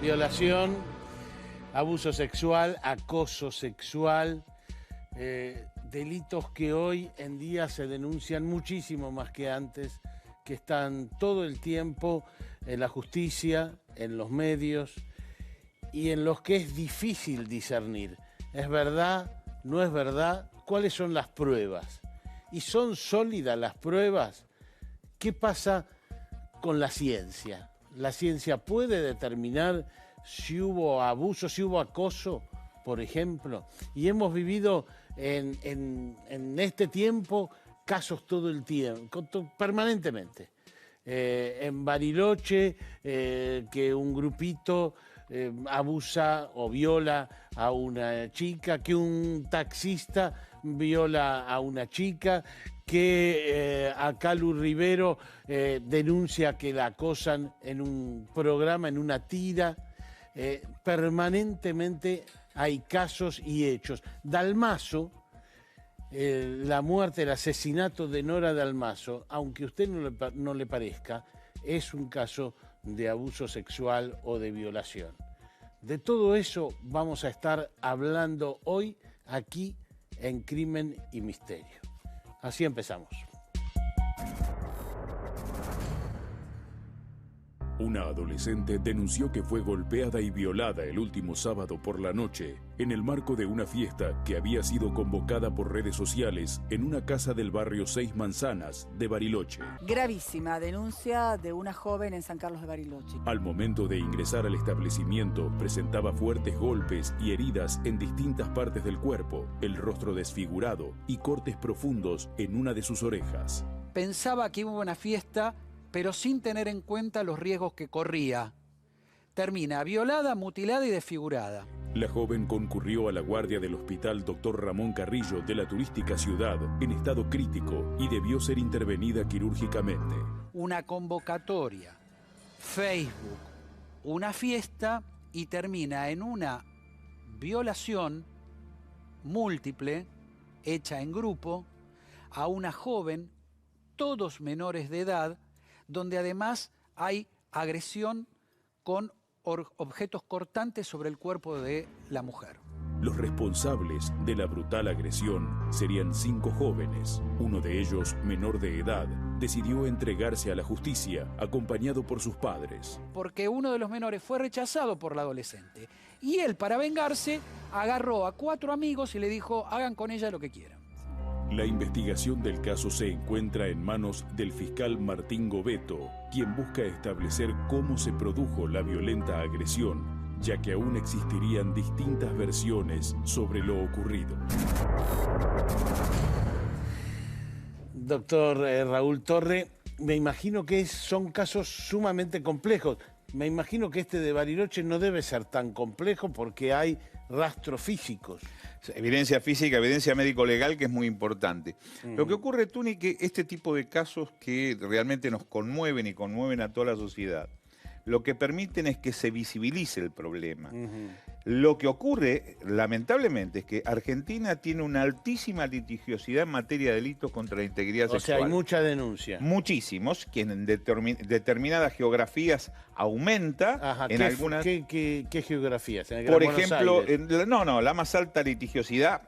Violación, abuso sexual, acoso sexual, delitos que hoy en día se denuncian muchísimo más que antes, que están todo el tiempo en la justicia, en los medios y en los que es difícil discernir. ¿Es verdad? ¿No es verdad? ¿Cuáles son las pruebas? ¿Y son sólidas las pruebas? ¿Qué pasa con la ciencia? ¿La ciencia puede determinar si hubo abuso, si hubo acoso, por ejemplo? Y hemos vivido en este tiempo casos todo el tiempo, permanentemente. En Bariloche, que un grupito abusa o viola a una chica, que un taxista viola a una chica, que a Calu Rivero denuncia que la acosan en un programa, en una tira. Permanentemente hay casos y hechos. Dalmazo, la muerte, el asesinato de Nora Dalmazo, aunque a usted no le parezca, es un caso de abuso sexual o de violación. De todo eso vamos a estar hablando hoy aquí en Crimen y Misterio. Así empezamos. Una adolescente denunció que fue golpeada y violada el último sábado por la noche en el marco de una fiesta que había sido convocada por redes sociales en una casa del barrio Seis Manzanas de Bariloche. Gravísima denuncia de una joven en San Carlos de Bariloche. Al momento de ingresar al establecimiento, presentaba fuertes golpes y heridas en distintas partes del cuerpo, el rostro desfigurado y cortes profundos en una de sus orejas. Pensaba que hubo una fiesta, pero sin tener en cuenta los riesgos que corría. Termina violada, mutilada y desfigurada. La joven concurrió a la guardia del hospital Dr. Ramón Carrillo de la turística ciudad en estado crítico y debió ser intervenida quirúrgicamente. Una convocatoria, Facebook, una fiesta y termina en una violación múltiple, hecha en grupo, a una joven, todos menores de edad, donde además hay agresión con objetos cortantes sobre el cuerpo de la mujer. Los responsables de la brutal agresión serían 5 jóvenes. Uno de ellos, menor de edad, decidió entregarse a la justicia, acompañado por sus padres. Porque uno de los menores fue rechazado por la adolescente. Y él, para vengarse, agarró a 4 amigos y le dijo, hagan con ella lo que quieran. La investigación del caso se encuentra en manos del fiscal Martín Gobeto, quien busca establecer cómo se produjo la violenta agresión, ya que aún existirían distintas versiones sobre lo ocurrido. Doctor Raúl Torre, me imagino que son casos sumamente complejos. Me imagino que este de Bariloche no debe ser tan complejo porque hay rastros físicos. Evidencia física, evidencia médico-legal, que es muy importante. Lo que ocurre, Tuni, que este tipo de casos que realmente nos conmueven y conmueven a toda la sociedad, lo que permiten es que se visibilice el problema. Lo que ocurre, lamentablemente, es que Argentina tiene una altísima litigiosidad en materia de delitos contra la integridad sexual. O sea, hay mucha denuncia. Muchísimos, que en determinadas geografías aumenta. Ajá, en algunas... ¿Qué geografías? ¿En Por Buenos ejemplo, Aires? la más alta litigiosidad,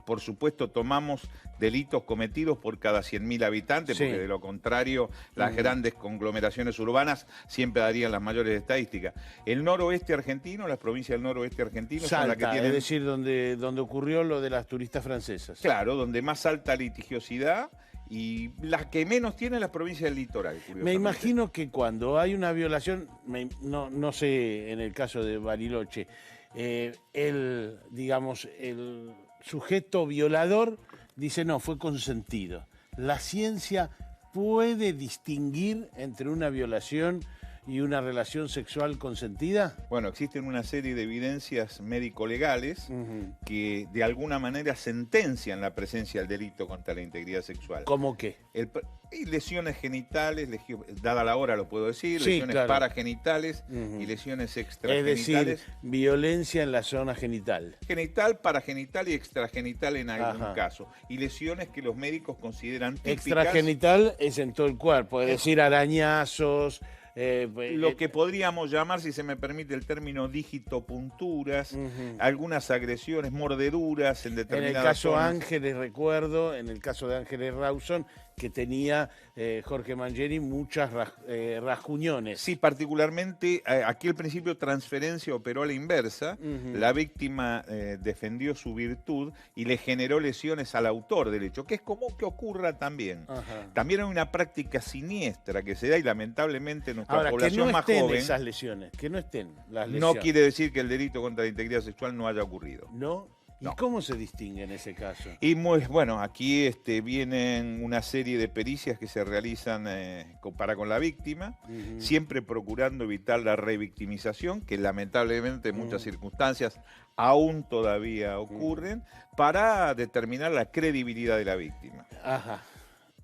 por supuesto, tomamos delitos cometidos por cada 100.000 habitantes, Sí. porque de lo contrario, las grandes conglomeraciones urbanas siempre darían las mayores estadísticas. El noroeste argentino, las provincias del noroeste argentino son las que Salta, tienen... es decir, donde ocurrió lo de las turistas francesas. Claro, donde más alta litigiosidad y las que menos tienen las provincias del litoral. Me imagino que cuando hay una violación, no sé en el caso de Bariloche, el sujeto violador dice no, fue consentido. La ciencia puede distinguir entre una violación y una relación sexual consentida. Bueno, existen una serie de evidencias médico-legales que de alguna manera sentencian la presencia del delito contra la integridad sexual. ¿Cómo qué? Y lesiones genitales, dada la hora lo puedo decir, Sí, lesiones claro. paragenitales y lesiones Es extragenitales. decir, violencia en la zona genital. Genital, paragenital y extragenital en algún caso. Y lesiones que los médicos consideran típicas. Extragenital es en todo el cuerpo, es decir, arañazos, Lo que podríamos llamar, si se me permite el término, digitopunturas, algunas agresiones, mordeduras en determinadas En el caso zonas. Ángeles, recuerdo, en el caso de Ángeles Rawson, que tenía Jorge Mangieri muchas rasguñones. Sí, particularmente, aquí al principio transferencia operó a la inversa, la víctima defendió su virtud y le generó lesiones al autor del hecho, que es común que ocurra también. También hay una práctica siniestra que se da y lamentablemente nuestra Ahora, población que no más estén joven, esas lesiones, que no estén las lesiones. no quiere decir que el delito contra la integridad sexual no haya ocurrido. ¿No? ¿Y No. cómo se distingue en ese caso? Y bueno, aquí vienen una serie de pericias que se realizan para con la víctima, siempre procurando evitar la revictimización, que lamentablemente en muchas circunstancias aún todavía ocurren, para determinar la credibilidad de la víctima. Ajá.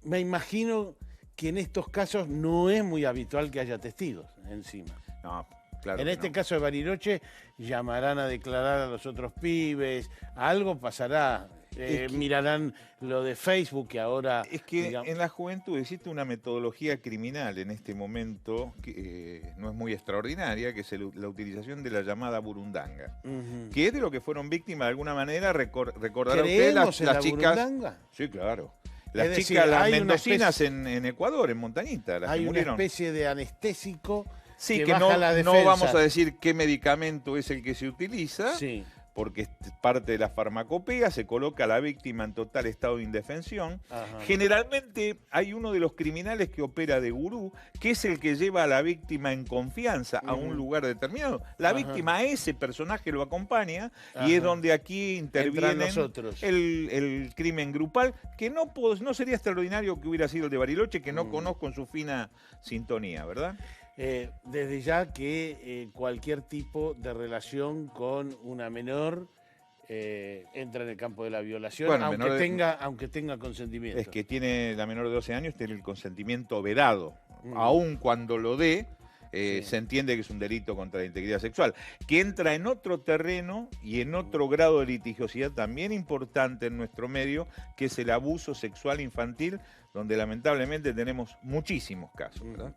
Me imagino que en estos casos no es muy habitual que haya testigos encima. No, claro En que este no. caso de Bariloche, llamarán a declarar a los otros pibes, algo pasará, Es que- mirarán lo de Facebook que ahora... Es que digamos, en la juventud existe una metodología criminal en este momento que no es muy extraordinaria, que es la utilización de la llamada burundanga, que es de lo que fueron víctimas de alguna manera, recordará usted ¿Creemos en la las chicas... burundanga? Sí, claro. Las Es decir, chicas, las hay una mendocinas especie- en Ecuador, en Montañita, las Hay que una murieron. especie de anestésico Sí, que que baja la defensa. no vamos a decir qué medicamento es el que se utiliza, Sí. porque es parte de la farmacopea, se coloca a la víctima en total estado de indefensión. Ajá. Generalmente hay uno de los criminales que opera de gurú, que es el que lleva a la víctima en confianza a un lugar determinado. La Ajá. víctima, a ese personaje lo acompaña, Ajá. y es donde aquí Entran interviene los otros. el crimen grupal, que no sería extraordinario que hubiera sido el de Bariloche, que no conozco en su fina sintonía, ¿verdad? Desde ya que cualquier tipo de relación con una menor entra en el campo de la violación, Bueno, aunque, menor de- aunque tenga consentimiento. Es que tiene la menor de 12 años, tiene el consentimiento vedado. Aun cuando lo dé, se entiende que es un delito contra la integridad sexual, que entra en otro terreno y en otro grado de litigiosidad también importante en nuestro medio, que es el abuso sexual infantil, donde lamentablemente tenemos muchísimos casos, ¿verdad?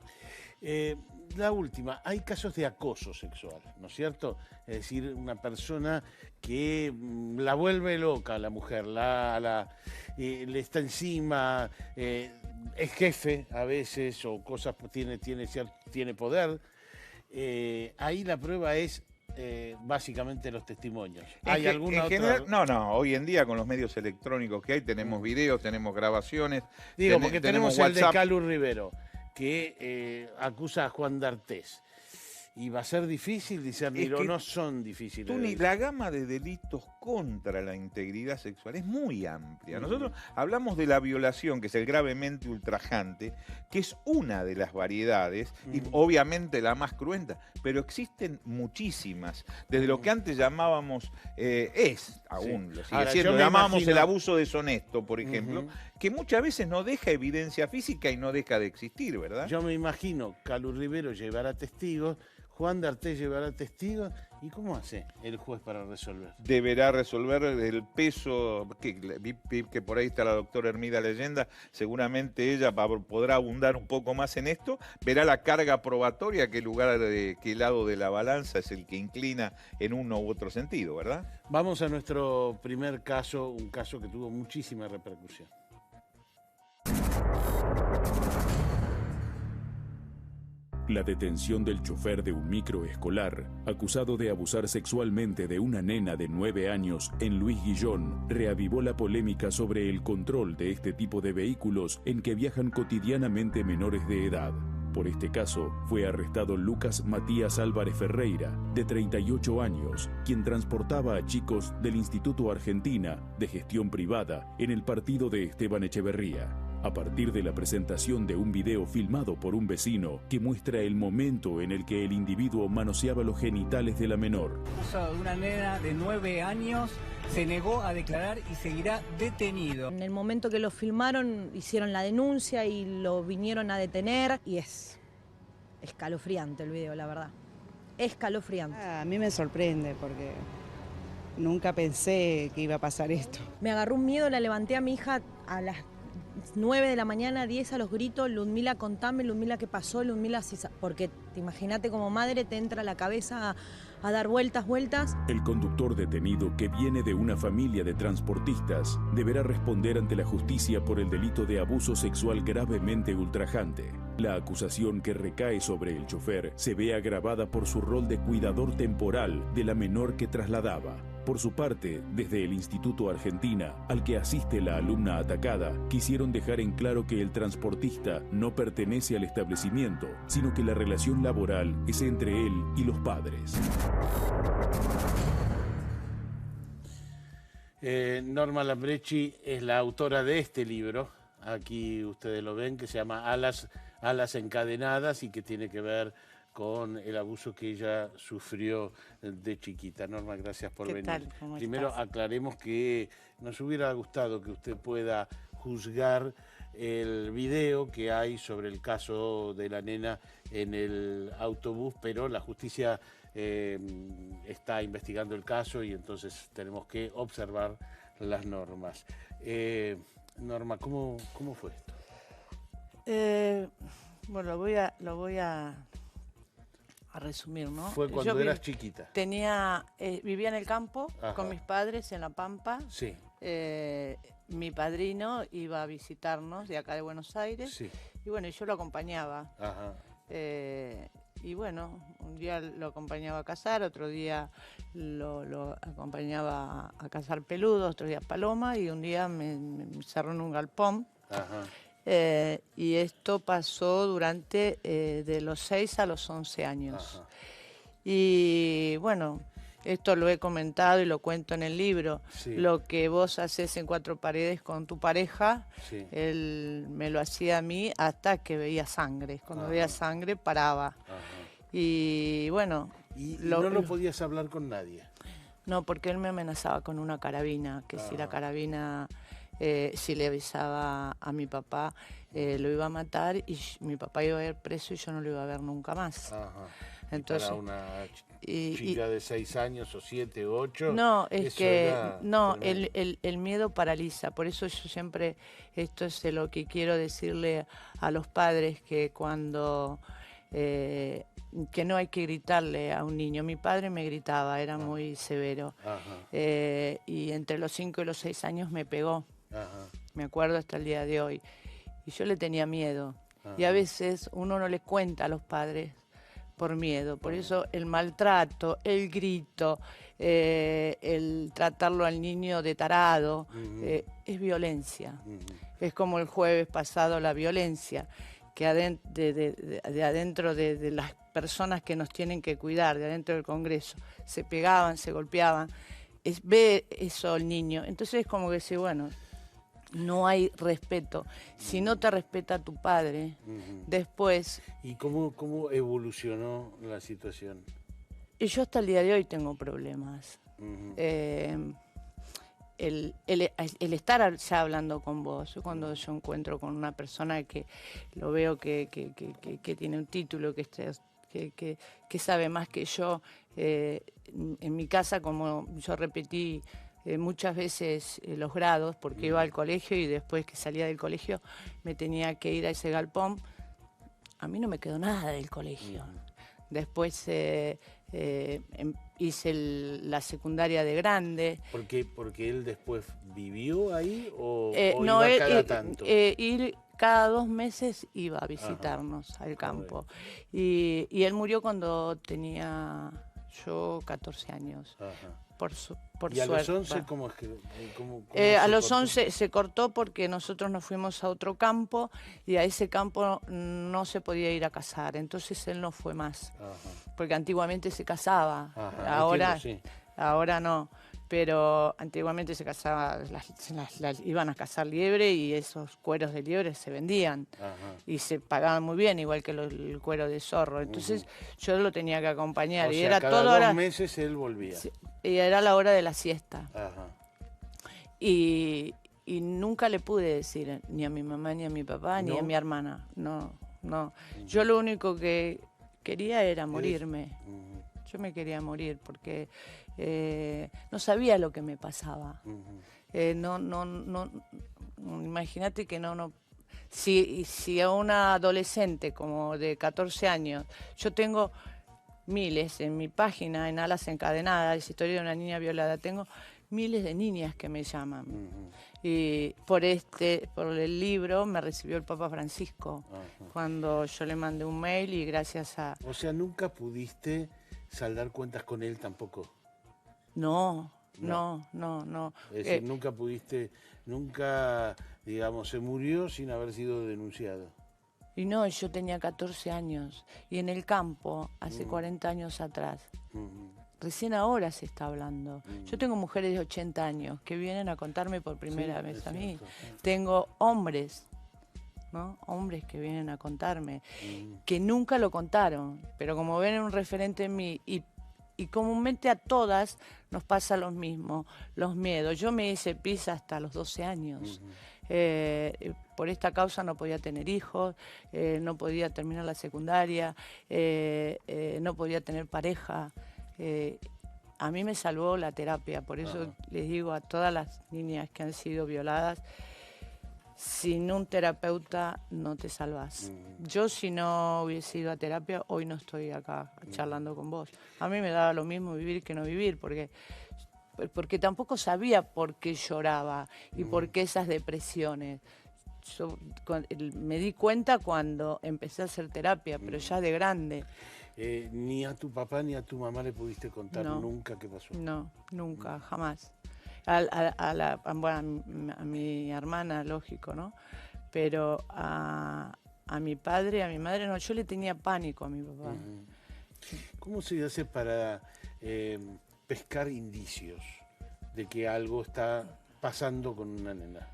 La última, hay casos de acoso sexual, ¿no es cierto? Es decir, una persona que la vuelve loca a la mujer, le está encima, es jefe a veces o cosas, tiene poder. Ahí la prueba es básicamente los testimonios. ¿Hay alguna otra? general, no, hoy en día con los medios electrónicos que hay, tenemos videos, tenemos grabaciones. Digo, porque tenemos el de WhatsApp. Calu Rivero, que acusa a Juan D'Artés. Y va a ser difícil discernir, Es que, o no son difíciles. Tuni, la gama de delitos contra la integridad sexual es muy amplia. Nosotros hablamos de la violación, que es el gravemente ultrajante, que es una de las variedades y obviamente la más cruenta, pero existen muchísimas. Desde lo que antes llamábamos, aún lo sigue Ahora, siendo, yo me llamábamos imagino- el abuso deshonesto, por ejemplo, que muchas veces no deja evidencia física y no deja de existir, ¿verdad? Yo me imagino Calu Rivero llevará testigos, Juan D'Artés llevará testigos, ¿y cómo hace el juez para resolver? Deberá resolver el peso, vi que por ahí está la doctora Hermida Leyenda, seguramente ella podrá abundar un poco más en esto, verá la carga probatoria, qué lado de la balanza es el que inclina en uno u otro sentido, ¿verdad? Vamos a nuestro primer caso, un caso que tuvo muchísima repercusión. La detención del chofer de un microescolar, acusado de abusar sexualmente de una nena de 9 años en Luis Guillón, reavivó la polémica sobre el control de este tipo de vehículos en que viajan cotidianamente menores de edad. Por este caso, fue arrestado Lucas Matías Álvarez Ferreira, de 38 años, quien transportaba a chicos del Instituto Argentina de Gestión Privada en el partido de Esteban Echeverría. A partir de la presentación de un video filmado por un vecino que muestra el momento en el que el individuo manoseaba los genitales de la menor. Acusado de una nena de 9 años, se negó a declarar y seguirá detenido. En el momento que lo filmaron, hicieron la denuncia y lo vinieron a detener y es escalofriante el video, la verdad. Escalofriante. A mí me sorprende porque nunca pensé que iba a pasar esto. Me agarró un miedo, la levanté a mi hija a las 9 de la mañana, 10 a los gritos, Ludmila, contame, Ludmila, ¿qué pasó? Ludmila, porque imagínate como madre te entra a la cabeza a dar vueltas. El conductor detenido, que viene de una familia de transportistas, deberá responder ante la justicia por el delito de abuso sexual gravemente ultrajante. La acusación que recae sobre el chofer se ve agravada por su rol de cuidador temporal de la menor que trasladaba. Por su parte, desde el Instituto Argentina, al que asiste la alumna atacada, quisieron dejar en claro que el transportista no pertenece al establecimiento, sino que la relación laboral es entre él y los padres. Norma Lambrecci es la autora de este libro, aquí ustedes lo ven, que se llama Alas encadenadas y que tiene que ver con el abuso que ella sufrió de chiquita. Norma, gracias por venir. ¿Qué tal? ¿Cómo Primero estás? aclaremos que nos hubiera gustado que usted pueda juzgar el video que hay sobre el caso de la nena en el autobús, pero la justicia está investigando el caso y entonces tenemos que observar las normas. Norma, ¿cómo fue esto? Bueno, lo voy a resumir, ¿no? Fue cuando Yo eras chiquita. vivía en el campo. Ajá. Con mis padres en La Pampa. Sí, Mi padrino iba a visitarnos de acá de Buenos Aires. sí. Y bueno, yo lo acompañaba. Ajá. Y bueno, un día lo acompañaba a cazar, otro día lo acompañaba a cazar peludos, otro día paloma, y un día me encerró en un galpón. Ajá. Y esto pasó durante de los 6 a los 11 años. Ajá. Y bueno, esto lo he comentado y lo cuento en el libro. Sí. Lo que vos haces en 4 paredes con tu pareja, Sí. él me lo hacía a mí hasta que veía sangre. Cuando Ajá. veía sangre paraba. Ajá. Y bueno, Y Lo- no lo lo- podías hablar con nadie. no, porque él me amenazaba con una carabina, que si la Ajá. carabina, si le avisaba a mi papá, lo iba a matar y mi papá iba a ir preso y yo no lo iba a ver nunca más. Ajá. Entonces, Para una y- chica de 6 años o 7 o 8. no, es eso que era no, tremendo. el miedo paraliza. Por eso yo siempre, esto es de lo que quiero decirle a los padres, que cuando que no hay que gritarle a un niño. Mi padre me gritaba, era muy severo. Ajá. Y entre los 5 y los 6 años me pegó, Ajá. me acuerdo hasta el día de hoy. Y yo le tenía miedo. Y a Ajá. veces uno no le cuenta a los padres por miedo. Por eso el maltrato, el grito, el tratarlo al niño de tarado, Ujú. es violencia. Ujú. Es como el jueves pasado la violencia, que de adentro de las personas que nos tienen que cuidar, de adentro del Congreso, se pegaban, se golpeaban. Ve eso el niño. Entonces es como que dice, bueno, no hay respeto. Si no te respeta tu padre, Ujú. después... ¿Y cómo evolucionó la situación? Y yo hasta el día de hoy tengo problemas. Ujú. El estar ya hablando con vos, yo cuando yo encuentro con una persona que lo veo que tiene un título, que sabe más que yo, en mi casa, como yo repetí muchas veces los grados, porque iba al colegio y después que salía del colegio me tenía que ir a ese galpón, a mí no me quedó nada del colegio. Después hice la secundaria de grande. Porque él después vivió ahí o No, iba cada tanto. ir cada 2 meses iba a visitarnos al campo. Y él murió cuando tenía yo 14 años. Ajá. Por ¿Y a los suerte. 11 cómo es que...? ¿Cómo A se los cortó? 11 se cortó porque nosotros nos fuimos a otro campo y a ese campo no se podía ir a cazar. Entonces él no fue más. Ajá. Porque antiguamente se cazaba. Ajá, Ahora, entiendo, sí. ahora no. Pero antiguamente se cazaba, iban a cazar liebre y esos cueros de liebre se vendían. Ajá. Y se pagaban muy bien, igual que el cuero de zorro. Entonces yo lo tenía que acompañar. O Y sea, era cada todo 2 hora, meses él volvía. y era la hora de la siesta. Ajá. Y nunca le pude decir ni a mi mamá, ni a mi papá, ni ¿No? a mi hermana. No, no. Yo lo único que quería era morirme. Ujú. Yo me quería morir porque no sabía lo que me pasaba. Ujú. imagínate que si a una adolescente como de 14 años, yo tengo miles en mi página, en Alas Encadenadas, historia de una niña violada, tengo miles de niñas que me llaman. Y por el libro me recibió el Papa Francisco cuando yo le mandé un mail y gracias a... O sea, ¿nunca pudiste saldar cuentas con él tampoco? No. Es decir, nunca, digamos, se murió sin haber sido denunciado. Y no, yo tenía 14 años y en el campo, hace 40 años atrás. Recién ahora se está hablando. Yo tengo mujeres de 80 años que vienen a contarme por primera vez a mí. Tengo hombres, ¿no? Hombres que vienen a contarme, que nunca lo contaron, pero como ven un referente en mí y comúnmente a todas nos pasa lo mismo, los miedos. Yo me hice pis hasta los 12 años. Por esta causa no podía tener hijos, no podía terminar la secundaria, no podía tener pareja. A mí me salvó la terapia, por eso les digo a todas las niñas que han sido violadas, sin un terapeuta no te salvas. Yo si no hubiese ido a terapia, hoy no estoy acá charlando con vos. A mí me daba lo mismo vivir que no vivir, porque tampoco sabía por qué lloraba y por qué esas depresiones. Yo me di cuenta cuando empecé a hacer terapia, pero ya de grande. Ni a tu papá ni a tu mamá le pudiste contar nunca qué pasó. No, nunca, jamás. A mi hermana, lógico, ¿no? Pero a mi padre, a mi madre, no. Yo le tenía pánico a mi papá. ¿Cómo se hace para pescar indicios de que algo está pasando con una nena?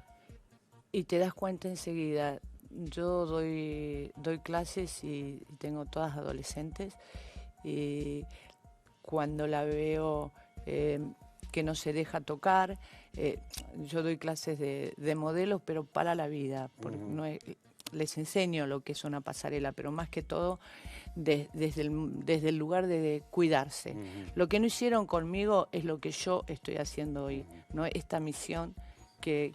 Y te das cuenta enseguida. Yo doy clases y tengo todas adolescentes y cuando la veo que no se deja tocar, yo doy clases de modelos pero para la vida, porque les enseño lo que es una pasarela, pero más que todo desde el lugar de cuidarse. Lo que no hicieron conmigo es lo que yo estoy haciendo hoy, ¿no? Esta misión que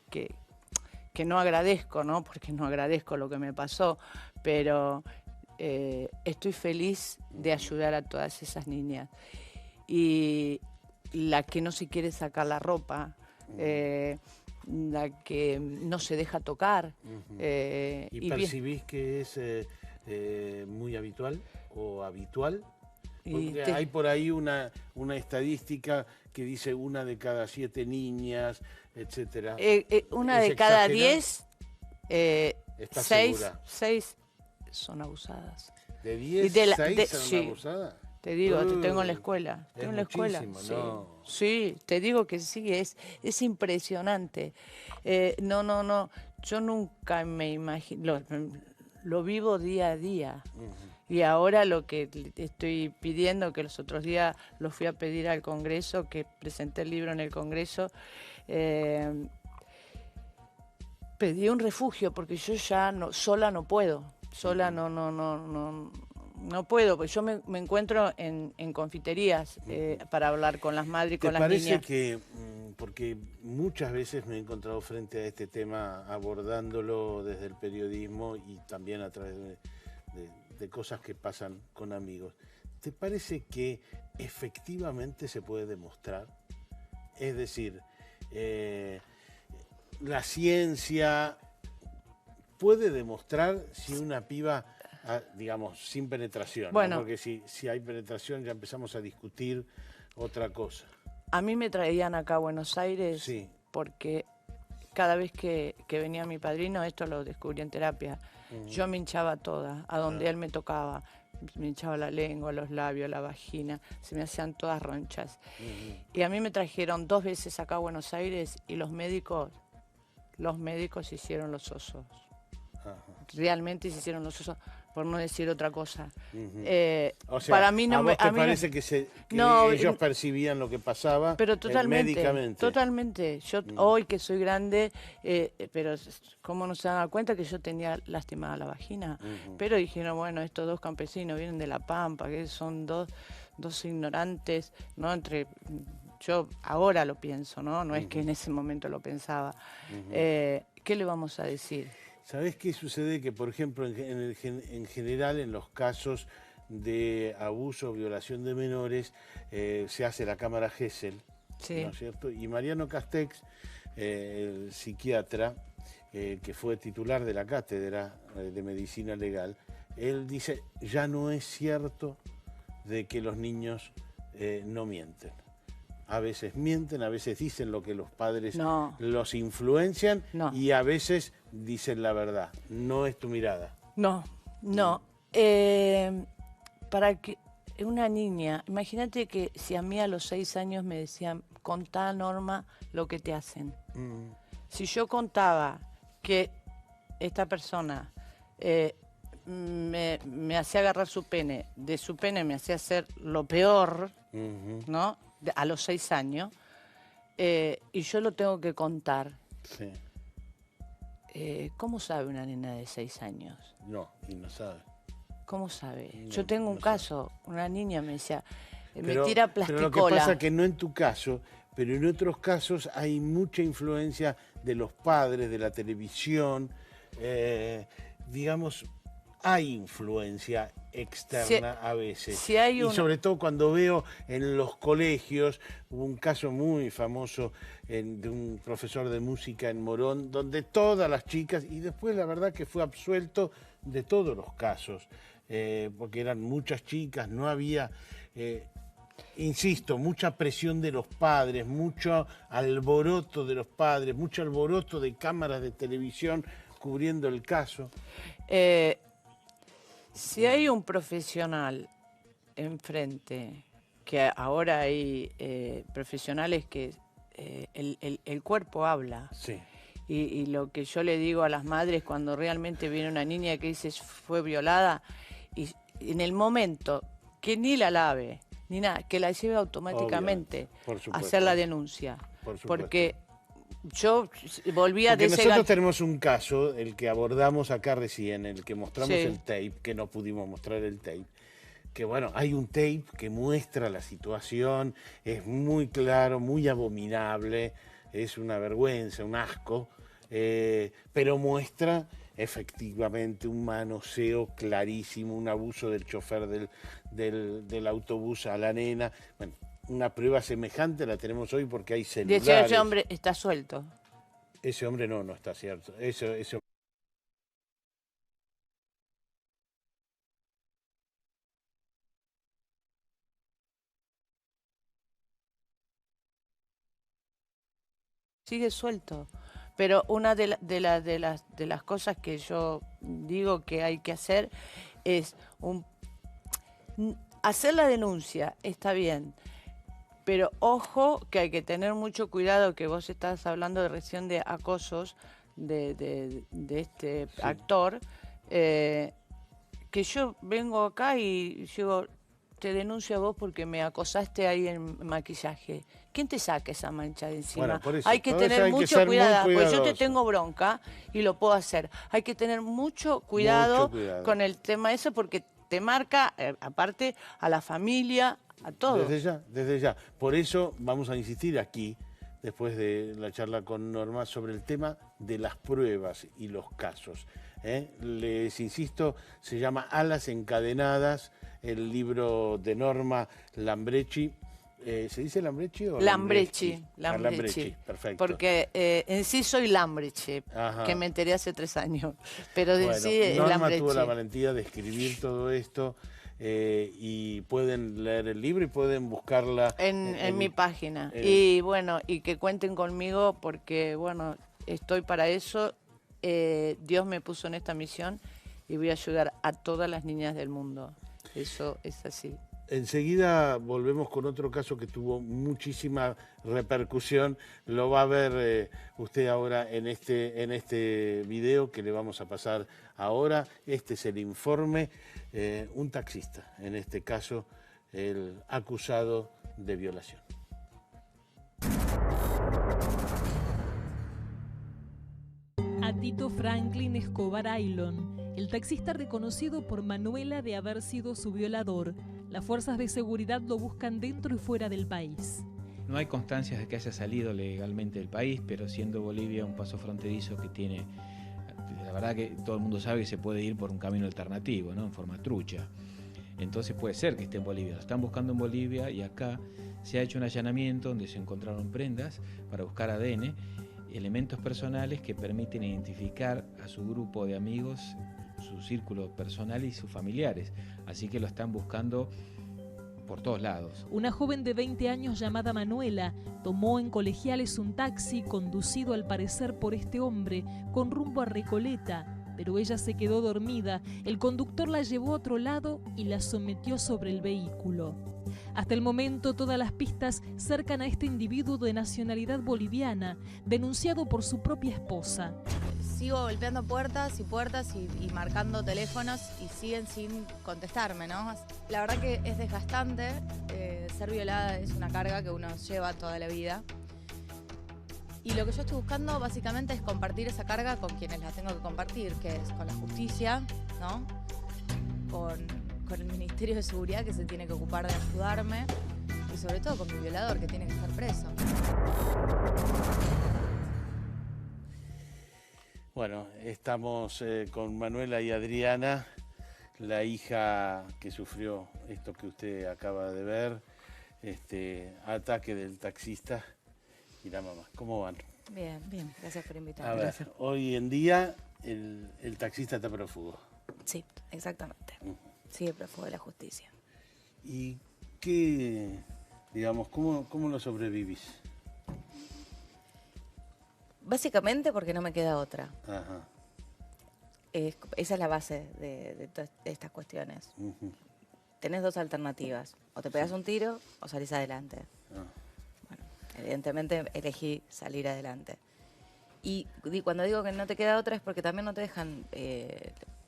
no agradezco, ¿no? Porque no agradezco lo que me pasó, pero estoy feliz de ayudar a todas esas niñas. Y la que no se quiere sacar la ropa, la que no se deja tocar. ¿Y percibís que es muy habitual o habitual? Porque hay por ahí una estadística que dice 1 de cada 7 niñas, etcétera. Una de cada 10, 6 son abusadas. ¿De 10, 6 son abusadas? Te digo, te tengo en la escuela. Tengo en la escuela. ¿No? Sí, te digo que sí, es impresionante. No, yo nunca me imagino, lo vivo día a día. Y ahora lo que estoy pidiendo, que los otros días lo fui a pedir al Congreso, que presenté el libro en el Congreso, pedí un refugio porque yo ya sola no puedo. Sola no puedo, porque yo me encuentro en confiterías para hablar con las madres y con las niñas. ¿Te parece que, porque muchas veces me he encontrado frente a este tema abordándolo desde el periodismo y también a través de cosas que pasan con amigos, ¿te parece que efectivamente se puede demostrar? Es decir, la ciencia puede demostrar si una piba, digamos, sin penetración, bueno, ¿no? Porque si hay penetración ya empezamos a discutir otra cosa. A mí me traían acá a Buenos Aires porque cada vez que venía mi padrino, esto lo descubrí en terapia, yo me hinchaba toda, a donde él me tocaba, me hinchaba la lengua, los labios, la vagina, se me hacían todas ronchas. Y a mí me trajeron 2 veces acá a Buenos Aires y los médicos hicieron los osos. Realmente se hicieron los osos, por no decir otra cosa. O sea, para mí no ¿a vos te parece que ellos percibían lo que pasaba pero totalmente, médicamente? Totalmente. Yo hoy que soy grande, pero ¿cómo no se dan cuenta que yo tenía lastimada la vagina? Pero dijeron, bueno, estos 2 campesinos vienen de La Pampa, que son dos ignorantes, ¿no? Yo ahora lo pienso, ¿no? No es que en ese momento lo pensaba. ¿qué le vamos a decir? ¿Sabés qué sucede? Que, por ejemplo, en general, en los casos de abuso o violación de menores, se hace la cámara Gesell, Sí. ¿no es cierto? Y Mariano Castex, el psiquiatra, que fue titular de la cátedra de medicina legal, él dice, ya no es cierto de que los niños no mienten. A veces mienten, a veces dicen lo que los padres los influencian y a veces dicen la verdad. No es tu mirada. No. Para que una niña, imagínate que si a mí a los 6 años me decían, contá, Norma, lo que te hacen. Si yo contaba que esta persona me hacía agarrar su pene, de su pene me hacía hacer lo peor, ¿no? A los 6 años, y yo lo tengo que contar. Sí. ¿Cómo sabe una nena de 6 años? No, y no sabe. ¿Cómo sabe? No, Yo tengo un no caso, una niña me decía, me Pero tira lo plasticola. que pasa es que no en tu caso, pero en otros casos hay mucha influencia de los padres, de la televisión, digamos, hay influencia externa a veces. Y sobre todo cuando veo en los colegios, hubo un caso muy famoso de un profesor de música en Morón, donde todas las chicas, y después la verdad que fue absuelto de todos los casos, porque eran muchas chicas, no había... insisto, mucha presión de los padres, mucho alboroto de los padres, mucho alboroto de cámaras de televisión cubriendo el caso. Si hay un profesional enfrente, que ahora hay profesionales que el cuerpo habla. Sí. Y lo que yo le digo a las madres cuando realmente viene una niña que dice fue violada, y en el momento que ni la lave, ni nada, que la lleve automáticamente a hacer la denuncia. Porque yo volvía de ese... Nosotros tenemos un caso, el que abordamos acá recién, el que mostramos el tape, que no pudimos mostrar el tape, que bueno, hay un tape que muestra la situación, es muy claro, muy abominable, es una vergüenza, un asco, pero muestra efectivamente un manoseo clarísimo, un abuso del chofer del autobús a la nena. Bueno, una prueba semejante la tenemos hoy porque hay celulares. De hecho, ese hombre está suelto. Ese hombre no está cierto. Ese sigue suelto. Pero una de las cosas que yo digo que hay que hacer es hacer la denuncia, está bien, pero ojo que hay que tener mucho cuidado, que vos estás hablando recién de acosos de este actor, que yo vengo acá y digo, te denuncio a vos porque me acosaste ahí en maquillaje. ¿Quién te saca esa mancha de encima? Bueno, por eso, hay que tener mucho cuidado, porque yo te cuidadoso. tengo bronca y lo puedo hacer. Hay que tener mucho cuidado con el tema ese porque te marca, aparte, a la familia, a todos. Desde ya. Por eso vamos a insistir aquí, después de la charla con Norma, sobre el tema de las pruebas y los casos. Les insisto, se llama Alas encadenadas, el libro de Norma Lambrecci. ¿Se dice Lambrecci o Lambrecci? Lambrecci, perfecto. Porque en sí soy Lambrecci, que me enteré hace 3 años. Pero en sí es Norma Lambrecci. tuvo la valentía de escribir todo esto y pueden leer el libro y pueden buscarla en mi página. Y bueno, y que cuenten conmigo porque, bueno, estoy para eso. Dios me puso en esta misión y voy a ayudar a todas las niñas del mundo. Eso es así. Enseguida volvemos con otro caso que tuvo muchísima repercusión. Lo va a ver usted ahora en este video que le vamos a pasar ahora. Este es el informe. Un taxista, en este caso, el acusado de violación. A Tito Franklin Escobar Aylon, el taxista reconocido por Manuela de haber sido su violador. Las fuerzas de seguridad lo buscan dentro y fuera del país. No hay constancias de que haya salido legalmente del país, pero siendo Bolivia un paso fronterizo que tiene, la verdad que todo el mundo sabe que se puede ir por un camino alternativo, ¿no? En forma trucha. Entonces puede ser que esté en Bolivia. Lo están buscando en Bolivia y acá se ha hecho un allanamiento donde se encontraron prendas para buscar ADN, elementos personales que permiten identificar a su grupo de amigos, su círculo personal y sus familiares. Así que lo están buscando por todos lados. Una joven de 20 años llamada Manuela tomó en Colegiales un taxi conducido al parecer por este hombre con rumbo a Recoleta, pero ella se quedó dormida. El conductor la llevó a otro lado y la sometió sobre el vehículo. Hasta el momento todas las pistas cercan a este individuo de nacionalidad boliviana, denunciado por su propia esposa. Sigo golpeando puertas y marcando teléfonos y siguen sin contestarme, ¿no? La verdad que es desgastante, ser violada es una carga que uno lleva toda la vida. Y lo que yo estoy buscando básicamente es compartir esa carga con quienes la tengo que compartir, que es con la justicia, ¿no? Con el Ministerio de Seguridad, que se tiene que ocupar de ayudarme, y sobre todo con mi violador, que tiene que estar preso. Bueno, estamos con Manuela y Adriana, la hija que sufrió esto que usted acaba de ver, ataque del taxista y la mamá. ¿Cómo van? Bien, bien, gracias por invitarme. A ver, hoy en día el taxista está prófugo. Sí, exactamente. Sigue prófugo de la justicia. ¿Y qué, digamos, cómo lo sobrevivís? Básicamente porque no me queda otra. Ajá. Esa es la base de todas estas cuestiones. Tenés dos alternativas. O te pegas un tiro o salís adelante. Bueno, evidentemente elegí salir adelante. Y cuando digo que no te queda otra es porque también no te dejan,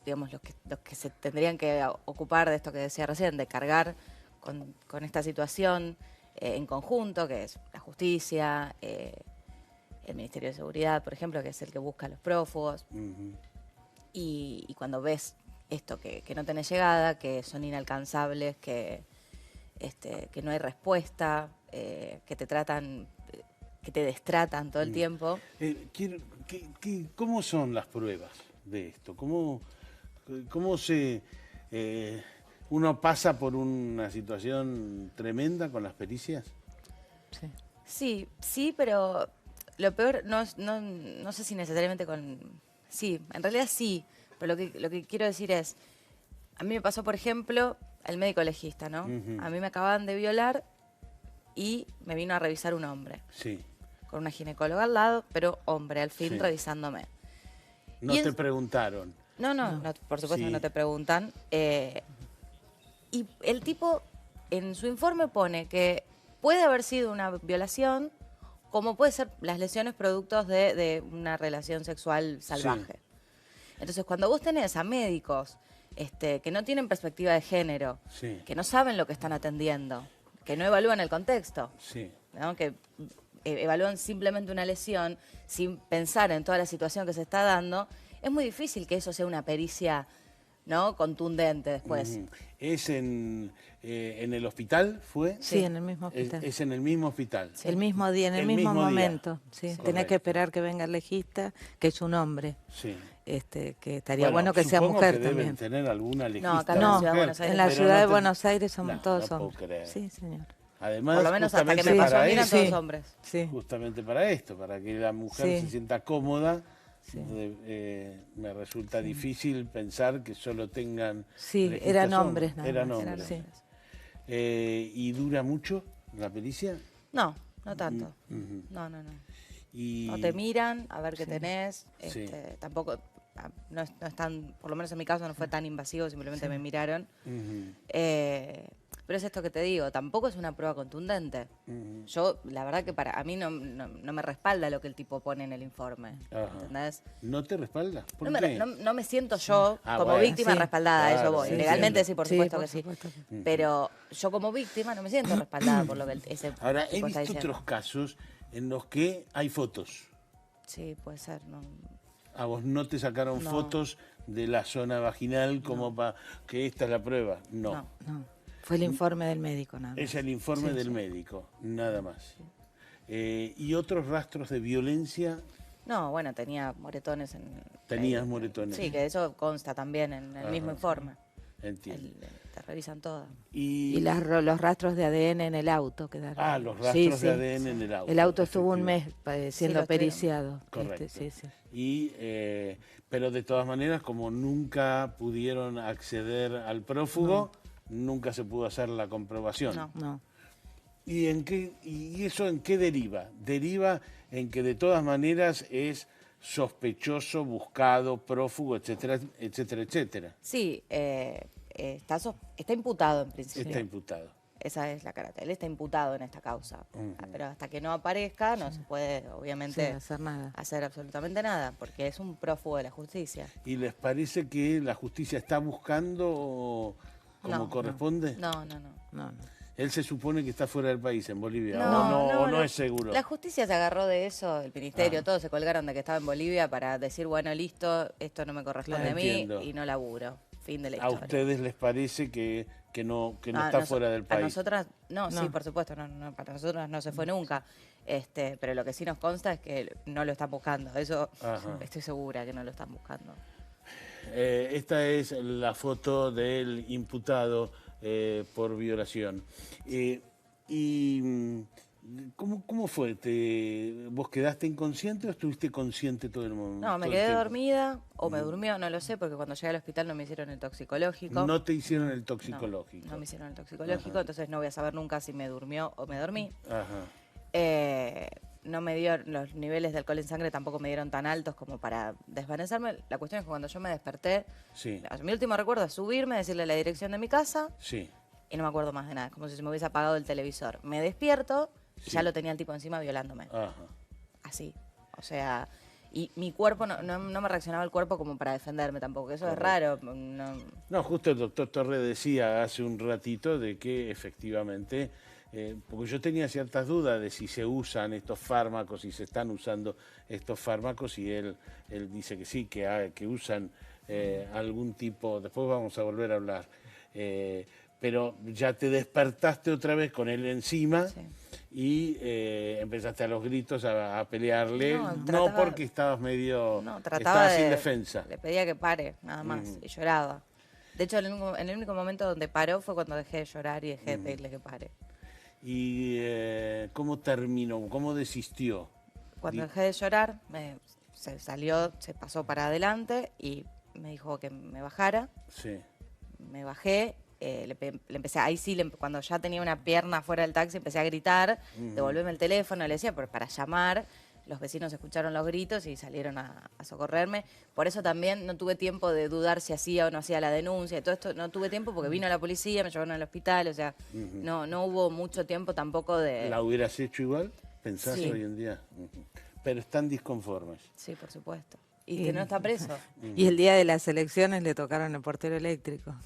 digamos, los que se tendrían que ocupar de esto que decía recién, de cargar con esta situación en conjunto, que es la justicia, el Ministerio de Seguridad, por ejemplo, que es el que busca a los prófugos. Y cuando ves esto, que no tenés llegada, que son inalcanzables, que no hay respuesta, que te tratan, que te destratan todo el tiempo. ¿Cómo son las pruebas de esto? ¿Cómo se... uno pasa por una situación tremenda con las pericias? Sí, pero lo peor no sé si necesariamente con... Sí, en realidad sí, pero lo que quiero decir es, a mí me pasó, por ejemplo, el médico legista, ¿no? A mí me acababan de violar y me vino a revisar un hombre. Sí. Con una ginecóloga al lado, pero hombre, al fin, revisándome. ¿No te preguntaron? No, por supuesto que no te preguntan. Y el tipo en su informe pone que puede haber sido una violación, como puede ser las lesiones productos de una relación sexual salvaje. Entonces, cuando vos tenés a médicos que no tienen perspectiva de género, que no saben lo que están atendiendo, que no evalúan el contexto, ¿no? Que evalúan simplemente una lesión sin pensar en toda la situación que se está dando, es muy difícil que eso sea una pericia, ¿no?, contundente después. ¿Es en el hospital, fue? Sí, en el mismo hospital. Es en el mismo hospital. Sí. El mismo día, en el mismo momento. Sí. Tenés que esperar que venga el legista, que es un hombre. Sí. Que estaría bueno que sea mujer que también. Deben tener alguna legista. No, acá no, en la ciudad de Buenos Aires somos todos hombres. Creer. Sí, señor. Además, por lo menos hasta que me pasó a mí eran todos hombres. Justamente para esto, para que la mujer se sienta cómoda. Me resulta difícil pensar que solo tengan... eran hombres. Eran hombres. ¿Y dura mucho la pericia? No tanto. No. No te miran a ver qué tenés. Tampoco, no es tan, por lo menos en mi caso no fue tan invasivo, simplemente me miraron. Pero es esto que te digo, tampoco es una prueba contundente. Yo, la verdad que a mí no me respalda lo que el tipo pone en el informe. ¿Entendés? ¿No te respalda? ¿Por qué? No me siento yo como víctima respaldada, a eso voy. Legalmente sí, por supuesto que sí. Pero yo como víctima no me siento respaldada por lo que ese Ahora, tipo he está visto diciendo. otros casos en los que hay fotos. Sí, puede ser. No. ¿A vos no te sacaron fotos de la zona vaginal como para que esta es la prueba? No. Fue el informe del médico, nada más. Es el informe Sí, del sí. médico, nada más. ¿Y otros rastros de violencia? No, bueno, tenía moretones en... Tenías moretones. Sí, que eso consta también en el mismo informe. Entiendo. Te revisan todo. Y los rastros de ADN en el auto quedaron. Ah, los rastros de ADN en el auto. El auto estuvo un mes siendo Sí, lo estuvieron. periciado. Correcto. Sí, sí. Y, pero de todas maneras, como nunca pudieron acceder al prófugo, nunca se pudo hacer la comprobación. No. ¿Y eso en qué deriva? Deriva en que de todas maneras es sospechoso, buscado, prófugo, etcétera, etcétera, etcétera. Sí, está imputado en principio. Está imputado. Esa es la carátula. Él está imputado en esta causa. Pero hasta que no aparezca no se puede, obviamente, Sí, hacer nada. hacer absolutamente nada, porque es un prófugo de la justicia. ¿Y les parece que la justicia está buscando como No, corresponde? No. Él se supone que está fuera del país, en Bolivia. No, no es seguro. La justicia se agarró de eso, el ministerio, todos se colgaron de que estaba en Bolivia para decir, bueno, listo, esto no me corresponde a mí y no laburo. Fin de la ¿A historia. ustedes les parece que no está fuera del país? A nosotras, sí, por supuesto, para nosotros no se fue nunca. Pero lo que sí nos consta es que no lo están buscando. Eso estoy segura que no lo están buscando. Esta es la foto del imputado por violación. ¿Cómo fue? ¿Vos quedaste inconsciente o estuviste consciente todo el momento? No, me quedé dormida o me durmió, no lo sé, porque cuando llegué al hospital no me hicieron el toxicológico. No te hicieron el toxicológico. No me hicieron el toxicológico, entonces no voy a saber nunca si me durmió o me dormí. No me dio, los niveles de alcohol en sangre tampoco me dieron tan altos como para desvanecerme. La cuestión es que cuando yo me desperté, mi último recuerdo es subirme, decirle la dirección de mi casa y no me acuerdo más de nada. Es como si se me hubiese apagado el televisor. Me despierto y ya lo tenía el tipo encima violándome. Así. O sea, y mi cuerpo, no me reaccionaba el cuerpo como para defenderme tampoco. Eso es raro. No, justo el doctor Torre decía hace un ratito de que efectivamente... porque yo tenía ciertas dudas de si se usan estos fármacos, si se están usando estos fármacos, y él dice que sí, que usan algún tipo, después vamos a volver a hablar, pero ya te despertaste otra vez con él encima y empezaste a los gritos a pelearle, no porque estabas estabas sin defensa. Le pedía que pare, nada más, y lloraba. De hecho, en el único momento donde paró fue cuando dejé de llorar y dejé de pedirle que pare. ¿Y cómo terminó? ¿Cómo desistió? Cuando dejé de llorar, se salió, se pasó para adelante y me dijo que me bajara. Me bajé, le empecé, ahí sí, cuando ya tenía una pierna fuera del taxi, empecé a gritar, devolverme el teléfono, le decía para llamar. Los vecinos escucharon los gritos y salieron a socorrerme. Por eso también no tuve tiempo de dudar si hacía o no hacía la denuncia. Y todo esto no tuve tiempo porque vino la policía, me llevaron al hospital. O sea, no hubo mucho tiempo tampoco de... ¿La hubieras hecho igual? ¿Pensás Sí. hoy en día? Pero están disconformes. Sí, por supuesto. Y que no está preso. Y el día de las elecciones le tocaron el portero eléctrico,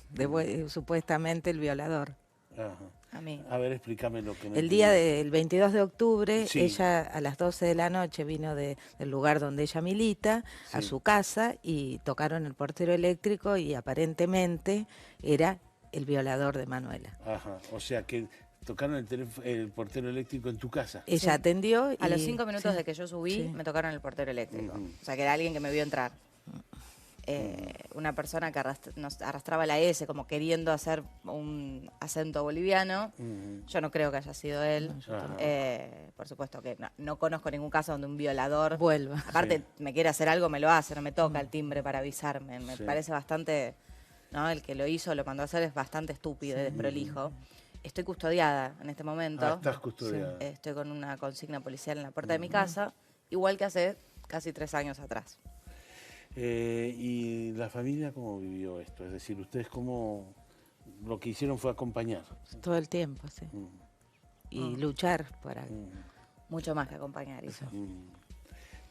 supuestamente el violador. A mí. A ver, explícame lo que me El día del 22 de octubre, Sí. ella a las 12 de la noche vino del lugar donde ella milita a su casa y tocaron el portero eléctrico y aparentemente era el violador de Manuela. O sea que tocaron el portero eléctrico en tu casa. Ella atendió y... A los 5 minutos de que yo subí, me tocaron el portero eléctrico. O sea, que era alguien que me vio entrar. Una persona que nos arrastraba la S, como queriendo hacer un acento boliviano. Yo no creo que haya sido él. Por supuesto que no conozco ningún caso donde un violador vuelva. Aparte, me quiere hacer algo, me lo hace, no me toca el timbre para avisarme. Me parece bastante... ¿no? El que lo hizo, lo mandó a hacer, es bastante estúpido y desprolijo. Estoy custodiada en este momento. Estás custodiada. Estoy con una consigna policial en la puerta de mi casa, igual que hace casi 3 años atrás. ¿Y la familia cómo vivió esto? Es decir, ustedes cómo... Lo que hicieron fue acompañar. Todo el tiempo, sí. Y luchar para... Mucho más que acompañar eso.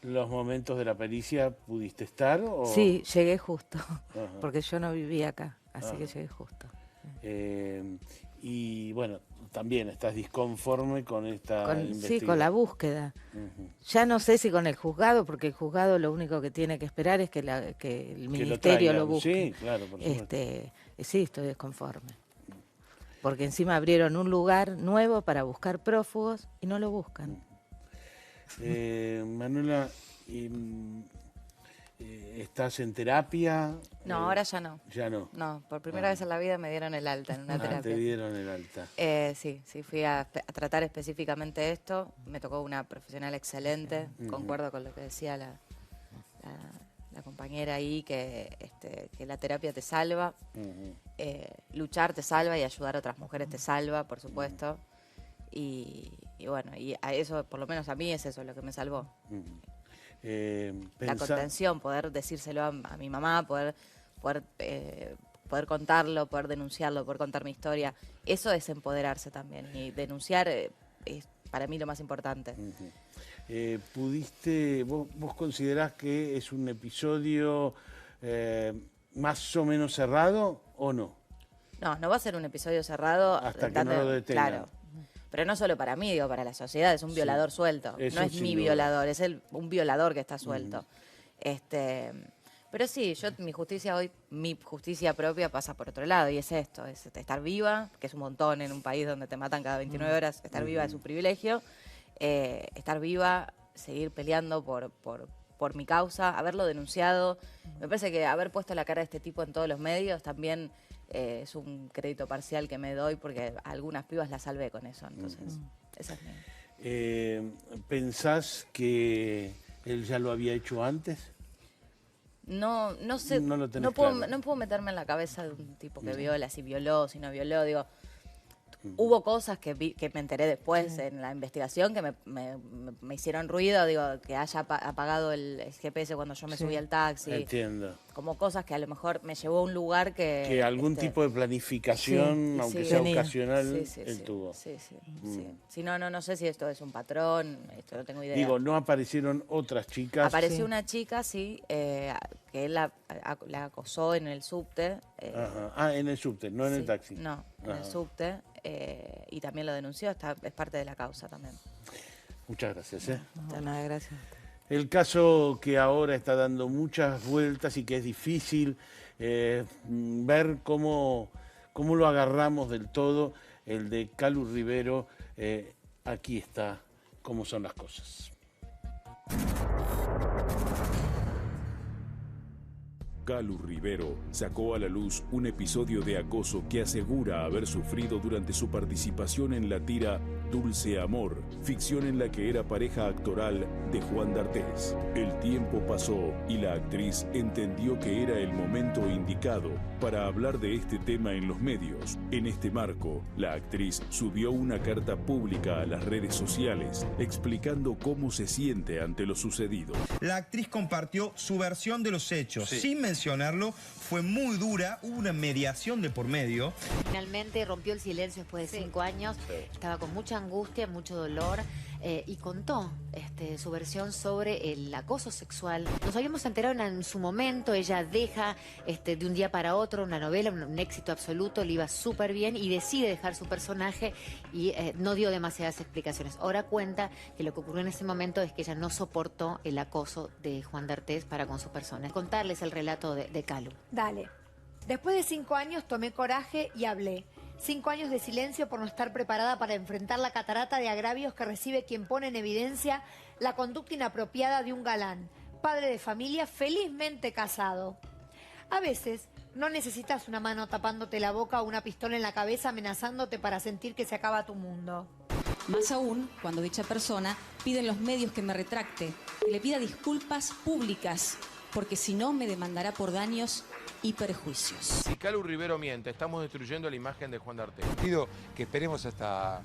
¿Los momentos de la pericia pudiste estar? ¿O? Sí, llegué justo, porque yo no vivía acá, así que llegué justo. Y bueno, también estás disconforme con esta investigación. Sí, con la búsqueda. Ya no sé si con el juzgado, porque el juzgado lo único que tiene que esperar es que el ministerio lo busque. Sí, claro, por supuesto. Sí, estoy desconforme. porque encima abrieron un lugar nuevo para buscar prófugos y no lo buscan. Manuela, ¿estás en terapia? No, ahora ya no. Ya no. No, por primera vez en la vida me dieron el alta en una terapia. Te dieron el alta. Sí, fui a tratar específicamente esto. Me tocó una profesional excelente. Concuerdo con lo que decía la compañera ahí, que la terapia te salva. Luchar te salva y ayudar a otras mujeres te salva, por supuesto. Y bueno, y a eso, por lo menos a mí, es eso lo que me salvó. La contención, poder decírselo a mi mamá, poder contarlo, poder denunciarlo, poder contar mi historia. Eso es empoderarse también. Y denunciar es para mí lo más importante. ¿Vos considerás que es un episodio más o menos cerrado o no? No va a ser un episodio cerrado. Hasta que no lo detengan. Claro. Pero no solo para mí, digo, para la sociedad, es un violador suelto. No es mi violador, es un violador que está suelto. Pero sí, mi justicia propia pasa por otro lado, y es esto, es estar viva, que es un montón en un país donde te matan cada 29 horas, estar viva es un privilegio, estar viva, seguir peleando por mi causa, haberlo denunciado. Me parece que haber puesto la cara de este tipo en todos los medios también es un crédito parcial que me doy, porque a algunas pibas las salvé con eso, entonces esa es mi... ¿Pensás que él ya lo había hecho antes? No sé, no puedo meterme en la cabeza de un tipo que viola, si violó, si no violó, digo... Hubo cosas que me enteré después en la investigación que me hicieron ruido, digo, que haya apagado el GPS cuando yo me subí al taxi. Entiendo. Como cosas que a lo mejor me llevó a un lugar que... Que algún tipo de planificación, aunque sea ocasional, él tuvo. Sí. Si no sé si esto es un patrón, esto no tengo idea. Digo, ¿no aparecieron otras chicas? Apareció una chica, sí, que él la acosó en el subte. En el subte, no en el taxi. No, en el subte. Y también lo denunció, es parte de la causa también. Muchas gracias. Nada, gracias. El caso que ahora está dando muchas vueltas y que es difícil ver cómo lo agarramos del todo, el de Calu Rivero, aquí está cómo son las cosas. Calu Rivero sacó a la luz un episodio de acoso que asegura haber sufrido durante su participación en la tira Dulce Amor, ficción en la que era pareja actoral de Juan D'Artés. El tiempo pasó y la actriz entendió que era el momento indicado para hablar de este tema en los medios. En este marco, la actriz subió una carta pública a las redes sociales explicando cómo se siente ante lo sucedido. La actriz compartió su versión de los hechos, sin mencionarlo, fue muy dura, hubo una mediación de por medio. Finalmente rompió el silencio después de 5 años, estaba con mucha angustia, mucho dolor y contó su versión sobre el acoso sexual. Nos habíamos enterado en su momento, ella deja de un día para otro una novela, un éxito absoluto, le iba súper bien y decide dejar su personaje y no dio demasiadas explicaciones. Ahora cuenta que lo que ocurrió en ese momento es que ella no soportó el acoso de Juan D'Artés para con su persona. Contarles el relato de Calu. Dale. Después de 5 años tomé coraje y hablé. 5 años de silencio por no estar preparada para enfrentar la catarata de agravios que recibe quien pone en evidencia la conducta inapropiada de un galán, padre de familia, felizmente casado. A veces no necesitas una mano tapándote la boca o una pistola en la cabeza amenazándote para sentir que se acaba tu mundo. Más aún cuando dicha persona pide en los medios que me retracte, que le pida disculpas públicas, porque si no me demandará por daños y perjuicios. Si Calu Rivero miente, estamos destruyendo la imagen de Juan D'Artés. Pido que esperemos hasta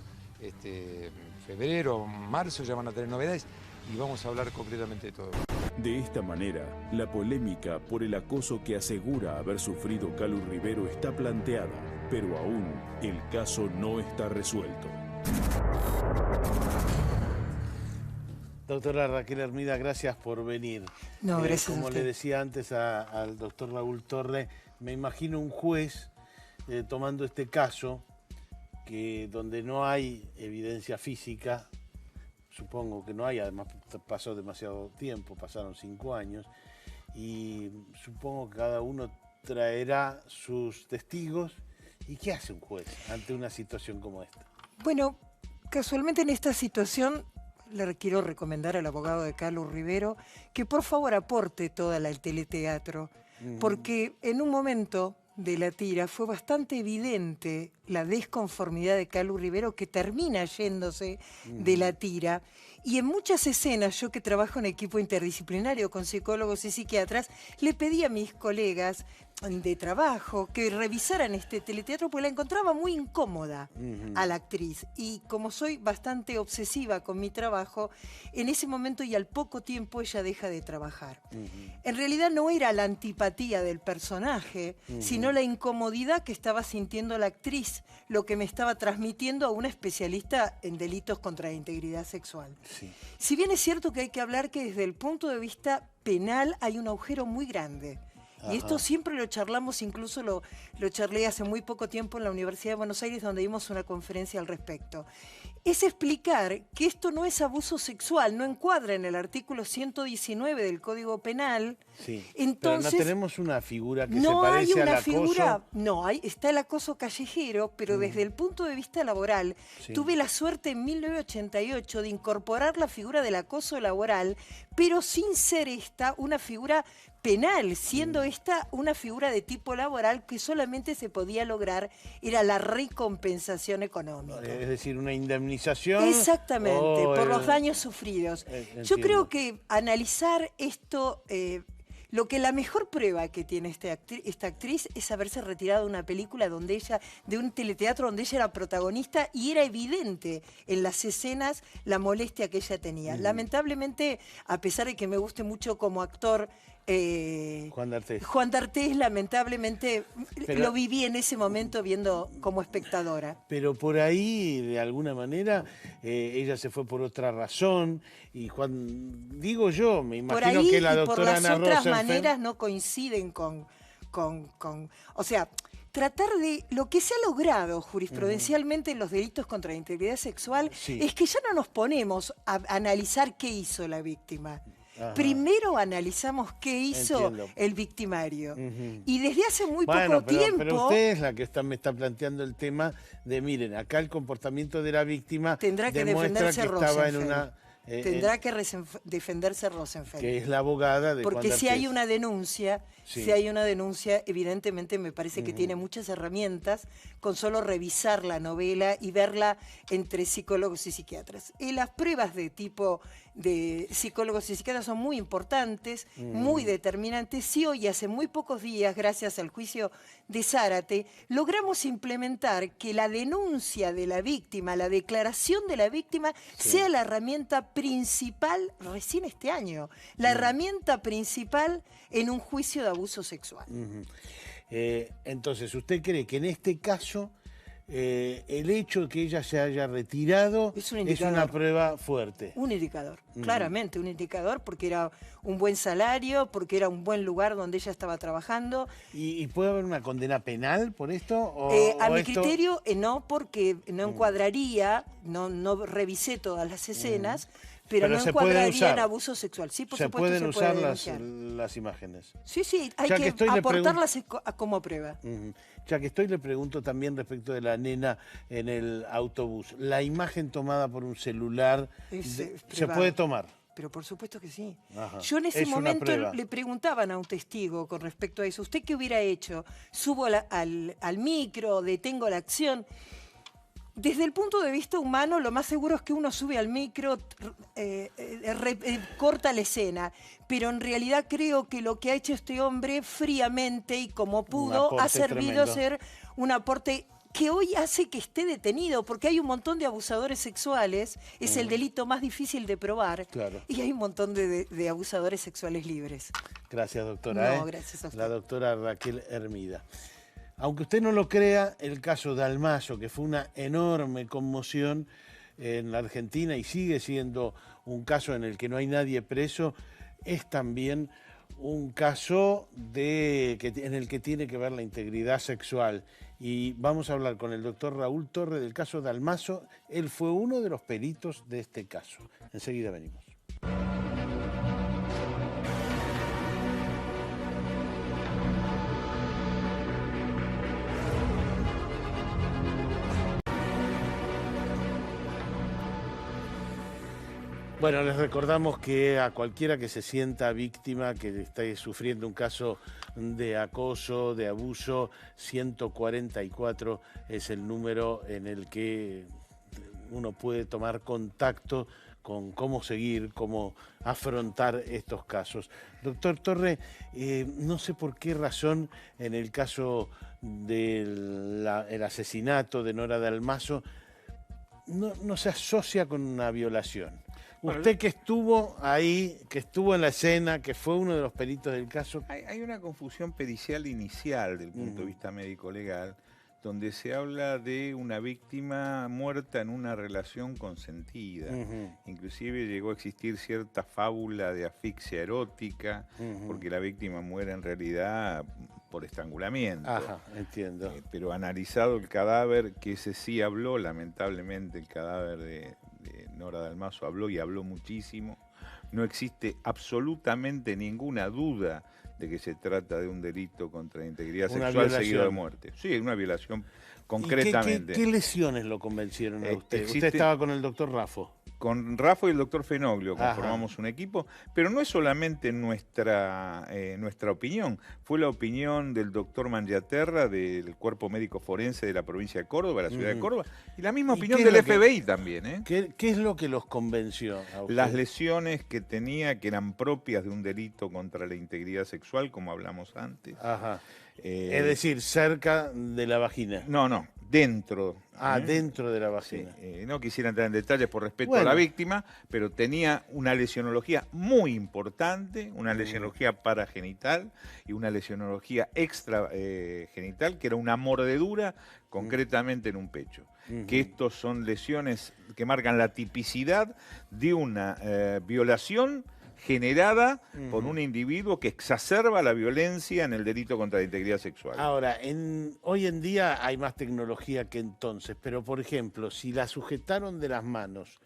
febrero, marzo, ya van a tener novedades y vamos a hablar completamente de todo. De esta manera, la polémica por el acoso que asegura haber sufrido Calu Rivero está planteada, pero aún el caso no está resuelto. Doctora Raquel Hermida, gracias por venir. No, gracias como le decía antes al doctor Raúl Torre, me imagino un juez tomando este caso, donde no hay evidencia física, supongo que no hay, además pasó demasiado tiempo, pasaron 5 años, y supongo que cada uno traerá sus testigos ¿Y qué hace un juez ante una situación como esta? Bueno, casualmente en esta situación le quiero recomendar al abogado de Carlos Rivero que por favor aporte toda el teleteatro, porque en un momento de la tira fue bastante evidente la desconformidad de Carlos Rivero, que termina yéndose de la tira. Y en muchas escenas, yo que trabajo en equipo interdisciplinario con psicólogos y psiquiatras, le pedí a mis colegas de trabajo que revisaran este teleteatro porque la encontraba muy incómoda a la actriz. Y como soy bastante obsesiva con mi trabajo, en ese momento y al poco tiempo ella deja de trabajar. En realidad no era la antipatía del personaje, sino la incomodidad que estaba sintiendo la actriz, lo que me estaba transmitiendo a una especialista en delitos contra la integridad sexual. Sí. Si bien es cierto que hay que hablar que desde el punto de vista penal hay un agujero muy grande. Y esto siempre lo charlamos, incluso lo charlé hace muy poco tiempo en la Universidad de Buenos Aires, donde dimos una conferencia al respecto. Es explicar que esto no es abuso sexual, no encuadra en el artículo 119 del Código Penal. Sí, entonces, pero no tenemos una figura que se no hay parece una al acoso. figura, no, está el acoso callejero, pero desde el punto de vista laboral, tuve la suerte en 1988 de incorporar la figura del acoso laboral, pero sin ser esta una figura penal, siendo esta una figura de tipo laboral que solamente se podía lograr, era la recompensación económica. Es decir, una indemnización. Exactamente, por los daños sufridos. Yo entiendo. creo que analizar esto, lo que la mejor prueba que tiene esta actriz es haberse retirado de una película donde ella, de un teleteatro donde ella era protagonista y era evidente en las escenas la molestia que ella tenía. Lamentablemente, a pesar de que me guste mucho como actor, Juan D'Artés, lamentablemente, Pero- lo viví en ese momento viendo como espectadora. Pero por ahí, de alguna manera, ella se fue por otra razón. Y digo yo, me Por imagino ahí que la y por doctora las Ana otras Rosenfeld... maneras no coinciden o sea, tratar de lo que se ha logrado jurisprudencialmente en los delitos contra la integridad sexual es que ya no nos ponemos a analizar qué hizo la víctima. Ajá. Primero analizamos qué hizo Entiendo. el victimario. Y desde hace muy poco pero tiempo usted es la que me está planteando el tema de, miren, acá el comportamiento de la víctima tendrá que demuestra defenderse que estaba en Rosenfeld. una... Tendrá que defenderse Rosenfeld. que es la abogada de Porque Juan si hay D'Artés. una denuncia, evidentemente me parece que tiene muchas herramientas con solo revisar la novela y verla entre psicólogos y psiquiatras. Y las pruebas de tipo de psicólogos y psiquiatras son muy importantes, muy determinantes. Sí, hoy hace muy pocos días, gracias al juicio de Zárate, logramos implementar que la denuncia de la víctima, la declaración de la víctima, sea la herramienta principal, recién este año, la herramienta principal en un juicio de abuso sexual. Entonces, ¿usted cree que en este caso el hecho de que ella se haya retirado Es un es indicador. una prueba fuerte? Un indicador, claramente un indicador, porque era un buen salario, porque era un buen lugar donde ella estaba trabajando. ¿Y puede haber una condena penal por esto? A o mi esto- criterio, no, porque no encuadraría, no revisé todas las escenas, pero no se pueden encuadraría usar. en abuso sexual. Sí, por se supuesto pueden se usar puede las denunciar. imágenes. Sí, hay Ya que estoy, le aportarlas como prueba. Ya que estoy, le pregunto también respecto de la nena en el autobús. La imagen tomada por un celular, ¿se privado. puede tomar? Pero por supuesto que sí. Ajá. Yo en ese Es una momento prueba. le preguntaban a un testigo con respecto a eso, ¿usted qué hubiera hecho? ¿Subo al micro? ¿Detengo la acción? Desde el punto de vista humano, lo más seguro es que uno sube al micro, corta la escena, pero en realidad creo que lo que ha hecho este hombre fríamente y como pudo aporte ha servido tremendo. ser un aporte que hoy hace que esté detenido, porque hay un montón de abusadores sexuales, es el delito más difícil de probar, Claro. y hay un montón de abusadores sexuales libres. Gracias, doctora. No, gracias a usted. La doctora Raquel Hermida. Aunque usted no lo crea, el caso de Almazo, que fue una enorme conmoción en la Argentina y sigue siendo un caso en el que no hay nadie preso, es también un caso en el que tiene que ver la integridad sexual. Y vamos a hablar con el doctor Raúl Torre del caso de Almazo. Él fue uno de los peritos de este caso. Enseguida venimos. Bueno, les recordamos que a cualquiera que se sienta víctima, que esté sufriendo un caso de acoso, de abuso, 144 es el número en el que uno puede tomar contacto con cómo seguir, cómo afrontar estos casos. Doctor Torre, no sé por qué razón en el caso del asesinato de Nora Dalmazo no se asocia con una violación. Usted que estuvo ahí, que estuvo en la escena, que fue uno de los peritos del caso. Hay una confusión pericial inicial del punto de vista médico-legal, donde se habla de una víctima muerta en una relación consentida. Inclusive llegó a existir cierta fábula de asfixia erótica, porque la víctima muere en realidad por estrangulamiento. Ajá, entiendo. Pero analizado el cadáver, que ese sí habló, lamentablemente el cadáver de Nora Dalmazo habló y habló muchísimo, no existe absolutamente ninguna duda de que se trata de un delito contra la integridad sexual seguido de muerte. Sí, una violación concretamente. ¿Qué lesiones lo convencieron a usted? Usted estaba con el doctor Raffo. Con Raffo y el doctor Fenoglio conformamos un equipo, pero no es solamente nuestra opinión, fue la opinión del doctor Mangiaterra del Cuerpo Médico Forense de la provincia de Córdoba, la ciudad de Córdoba, y la misma opinión del FBI también. ¿Qué es lo que los convenció a usted? Las lesiones que tenía, que eran propias de un delito contra la integridad sexual, como hablamos antes. Es decir, cerca de la vagina. No, dentro. Dentro de la vagina. Sí, no quisiera entrar en detalles por respeto a la víctima, pero tenía una lesionología muy importante, una lesionología paragenital y una lesionología extragenital, que era una mordedura concretamente en un pecho. Que estos son lesiones que marcan la tipicidad de una violación generada por un individuo que exacerba la violencia en el delito contra la integridad sexual. Ahora, hoy en día hay más tecnología que entonces, pero por ejemplo, si la sujetaron de las manos,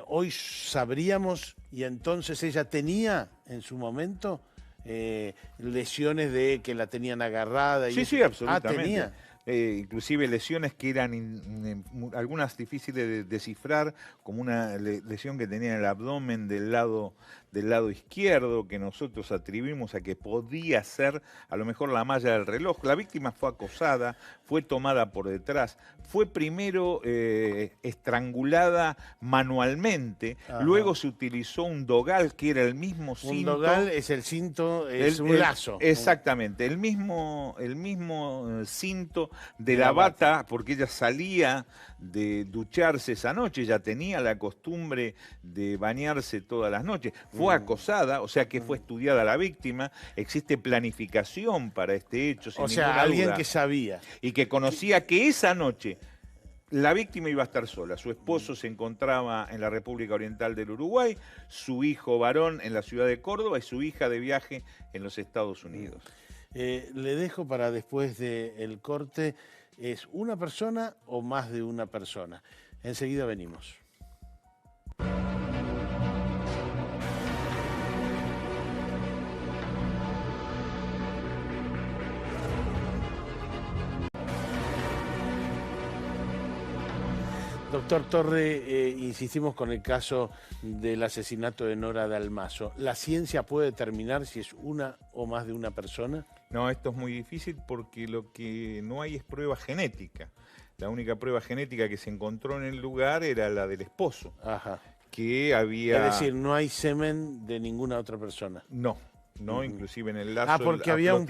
hoy sabríamos, y entonces ella tenía en su momento lesiones de que la tenían agarrada. Sí, absolutamente. ¿Tenía? Inclusive lesiones que eran algunas difíciles de descifrar, como una lesión que tenía en el abdomen del lado izquierdo, que nosotros atribuimos a que podía ser a lo mejor la malla del reloj. La víctima fue acosada, fue tomada por detrás, fue primero estrangulada manualmente, luego se utilizó un dogal, que era el mismo cinto. Un dogal es el cinto, es un lazo. Exactamente, el mismo cinto de la bata, porque ella salía de ducharse esa noche, ella tenía la costumbre de bañarse todas las noches, fue acosada, o sea que fue estudiada la víctima, existe planificación para este hecho, sin ninguna alguien duda, que sabía. y que conocía que esa noche la víctima iba a estar sola, su esposo se encontraba en la República Oriental del Uruguay, su hijo varón en la ciudad de Córdoba y su hija de viaje en los Estados Unidos. Le dejo para después del corte, ¿es una persona o más de una persona? Enseguida venimos. Doctor Torre, insistimos con el caso del asesinato de Nora Dalmazo. ¿La ciencia puede determinar si es una o más de una persona? No, esto es muy difícil porque lo que no hay es prueba genética. La única prueba genética que se encontró en el lugar era la del esposo. Que había... Es decir, no hay semen de ninguna otra persona. No, inclusive en el lazo... porque había un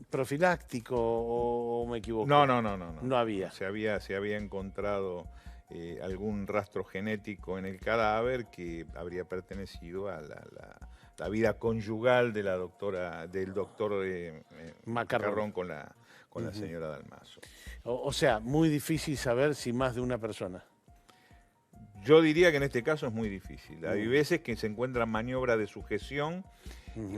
profiláctico, o me equivoco. No. No había. Se había encontrado algún rastro genético en el cadáver que habría pertenecido a la vida conyugal de del doctor Macarrón con la señora Dalmazo. O sea, muy difícil saber si más de una persona. Yo diría que en este caso es muy difícil. Hay veces que se encuentran maniobras de sujeción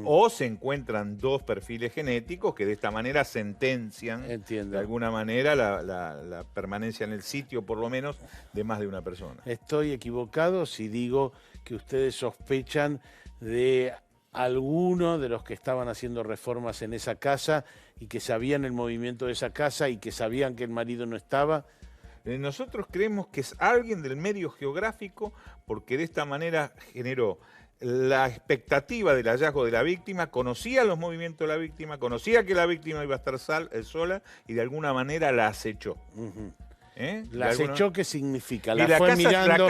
o se encuentran dos perfiles genéticos que de esta manera sentencian de alguna manera la permanencia en el sitio, por lo menos, de más de una persona. ¿Estoy equivocado si digo que ustedes sospechan de alguno de los que estaban haciendo reformas en esa casa y que sabían el movimiento de esa casa y que sabían que el marido no estaba? Nosotros creemos que es alguien del medio geográfico porque de esta manera generó la expectativa del hallazgo de la víctima, conocía los movimientos de la víctima, conocía que la víctima iba a estar sola y de alguna manera la acechó. ¿La acechó qué significa? La fue mirando,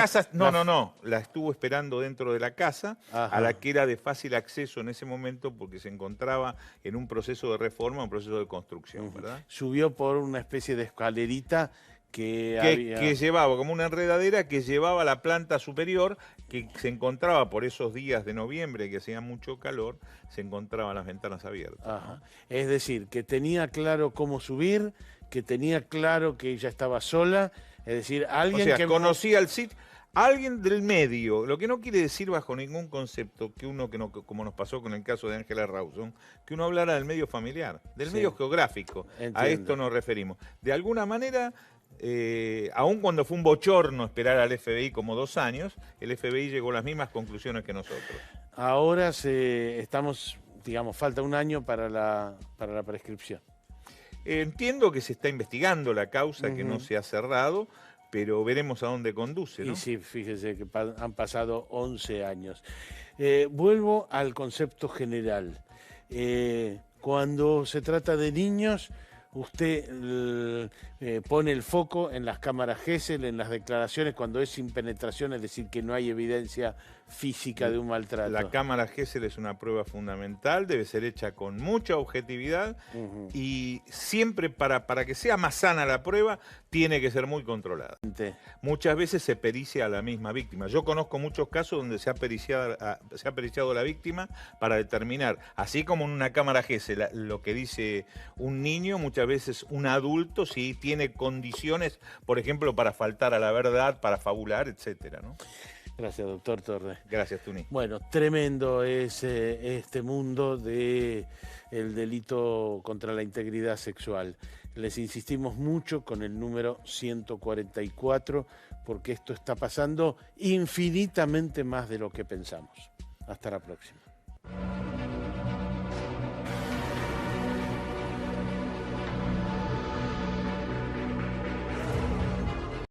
la estuvo esperando dentro de la casa, a la que era de fácil acceso en ese momento porque se encontraba en un proceso de reforma, un proceso de construcción, ¿verdad? Subió por una especie de escalerita que llevaba como una enredadera que llevaba a la planta superior, que se encontraba por esos días de noviembre que hacía mucho calor, se encontraban las ventanas abiertas. ¿No? Es decir, que tenía claro cómo subir, que tenía claro que ella estaba sola, es decir, alguien que conocía el sitio. Alguien del medio, lo que no quiere decir bajo ningún concepto que uno, como nos pasó con el caso de Ángela Rawson, que uno hablara del medio familiar, del medio geográfico. Entiendo. A esto nos referimos. De alguna manera, aun cuando fue un bochorno esperar al FBI como 2 años, el FBI llegó a las mismas conclusiones que nosotros. Ahora estamos, digamos, falta 1 año para la prescripción. Entiendo que se está investigando la causa, que no se ha cerrado, pero veremos a dónde conduce, ¿no? Y sí, fíjese que han pasado 11 años. Vuelvo al concepto general. Cuando se trata de niños, usted pone el foco en las cámaras Gesell, en las declaraciones, cuando es sin penetración, es decir, que no hay evidencia física de un maltrato. La cámara Gesell es una prueba fundamental, debe ser hecha con mucha objetividad y siempre para que sea más sana la prueba, tiene que ser muy controlada. Muchas veces se pericia a la misma víctima. Yo conozco muchos casos donde se ha periciado a la víctima para determinar, así como en una cámara Gesell, lo que dice un niño, muchas veces un adulto, si tiene condiciones, por ejemplo, para faltar a la verdad, para fabular, etcétera, ¿no? Gracias, doctor Torres. Gracias, Tuni. Bueno, tremendo es este mundo del delito contra la integridad sexual. Les insistimos mucho con el número 144, porque esto está pasando infinitamente más de lo que pensamos. Hasta la próxima.